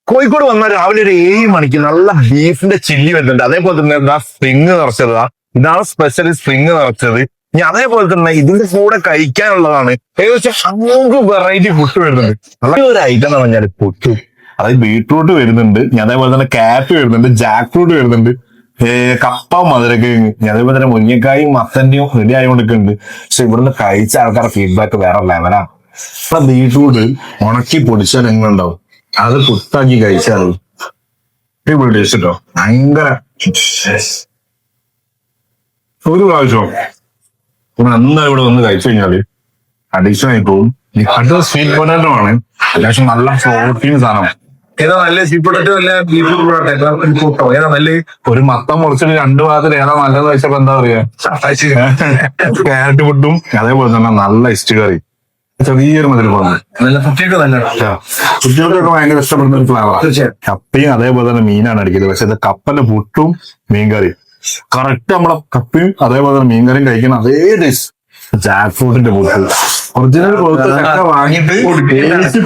കോഴിക്കോട് വന്നാൽ രാവിലെ ഒരു 7 മണിക്ക് നല്ല ബീഫിന്റെ ചില്ലി വരുന്നുണ്ട്. അതേപോലെ തന്നെ ഇതാ സ്പ്രിങ് നിറച്ചതാ, ഇതാണ് സ്പെഷ്യൽ സ്പ്രിങ് നിറച്ചത്. ഇനി അതേപോലെ തന്നെ ഇതിന്റെ കൂടെ കഴിക്കാനുള്ളതാണ് ഏകദേശം 5 വെറൈറ്റി പുട്ട് വരുന്നുണ്ട്. നല്ല ഒരു ഐറ്റം എന്ന് പറഞ്ഞാൽ പുട്ട്, അതായത് ബീട്രൂട്ട് വരുന്നുണ്ട്, ഇനി അതേപോലെ തന്നെ ക്യാരറ്റ് വരുന്നുണ്ട്, ജാക്ക് ഫ്രൂട്ട് വരുന്നുണ്ട്, കപ്പ മധുരക്കിഴങ്ങ്, ഇനി അതേപോലെ തന്നെ മുരിങ്ങക്കായും മത്തന്റെയും റെഡി ആയിക്കൊണ്ടിരിക്കുന്നുണ്ട്. പക്ഷെ ഇവിടുന്ന് കഴിച്ച ആൾക്കാരുടെ ഫീഡ്ബാക്ക് വേറെ ലെവലാണ്. ഇപ്പൊ ബീട്രൂട്ട് ഉണക്കി പൊടിച്ചാൽ എങ്ങനെയുണ്ടാവും, അത് പുട്ടാക്കി കഴിച്ചാൽ അടിപൊളി ടേസ്റ്റ് കേട്ടോ. ഭയങ്കര ഒരു പ്രാവശ്യം നന്നായി ഇവിടെ വന്ന് കഴിച്ചു കഴിഞ്ഞാല് അഡിക്ഷൻ ആയി പോകും. അടുത്ത സ്വീറ്റ് പൊട്ടാറ്റോ ആണ്, അത്യാവശ്യം നല്ല പ്രോട്ടീൻ സാധനം. ഏതാ നല്ല സ്വീറ്റ് പൊട്ടാറ്റോ അല്ല ബീഫ് പൊട്ടാറ്റോ ഏതാ നല്ല? ഒരു മത്തം മുറിച്ചിട്ട് 2 ഭാഗത്തിൽ ഏതാ നല്ലതെന്ന് വെച്ചപ്പോ എന്താ പറയാ, ക്യാരറ്റ് പുട്ടും അതേപോലെ തന്നെ നല്ല ഇസ്റ്റ് കറി, ചെറിയൊരു മധുരം കുട്ടികൾക്കൊക്കെ ഭയങ്കര ഇഷ്ടപ്പെടുന്ന ഒരു ഫ്ലേവറാണ്. കപ്പയും അതേപോലെ തന്നെ മീനാണ് അടിക്കുന്നത്. പക്ഷെ ഇത് കപ്പന്റെ പുട്ടും മീൻകറിയും കറക്റ്റ് നമ്മളെ കപ്പയും അതേപോലെ തന്നെ മീൻകറിയും കഴിക്കുന്ന അതേ ടേസ്റ്റ്. ജാക്ക് ഫ്രൂട്ടിന്റെ പുട്ട് ഒറിജിനൽ വാങ്ങിയിട്ട്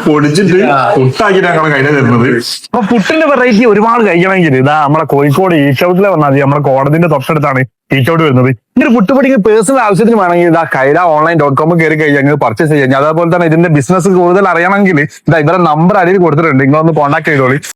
പൊടിച്ചിട്ട് പുട്ടാക്കിയിട്ട് ഞങ്ങളെ കയ്യില് തരുന്നത്. അപ്പൊ പുട്ടിന്റെ വെറൈറ്റി ഒരുപാട് കഴിക്കണമെങ്കിൽ ഇതാ നമ്മളെ കോഴിക്കോട് ഈസ്റ്റ് ഔട്ടിലെ വന്നാൽ മതി. നമ്മളെ കോടതിന്റെ തൊട്ടടുത്താണ് ഈസ്റ്റ് ഔട്ട് വരുന്നത്. ഇങ്ങനെ പുട്ട് പഠിക്കുന്ന പേഴ്സണൽ ആവശ്യത്തിന് വേണമെങ്കിൽ ഇതാ kailaonline.com കയറി കഴിഞ്ഞാൽ പർച്ചേസ് ചെയ്യാം. അതേപോലെ തന്നെ ഇതിന്റെ ബിസിനസ് കൂടുതൽ അറിയണമെങ്കിൽ ഇതാ ഇവരെ നമ്പർ അടിയിൽ കൊടുത്തിട്ടുണ്ട്, നിങ്ങളൊന്ന് കോൺടാക്ട് ചെയ്തോളി.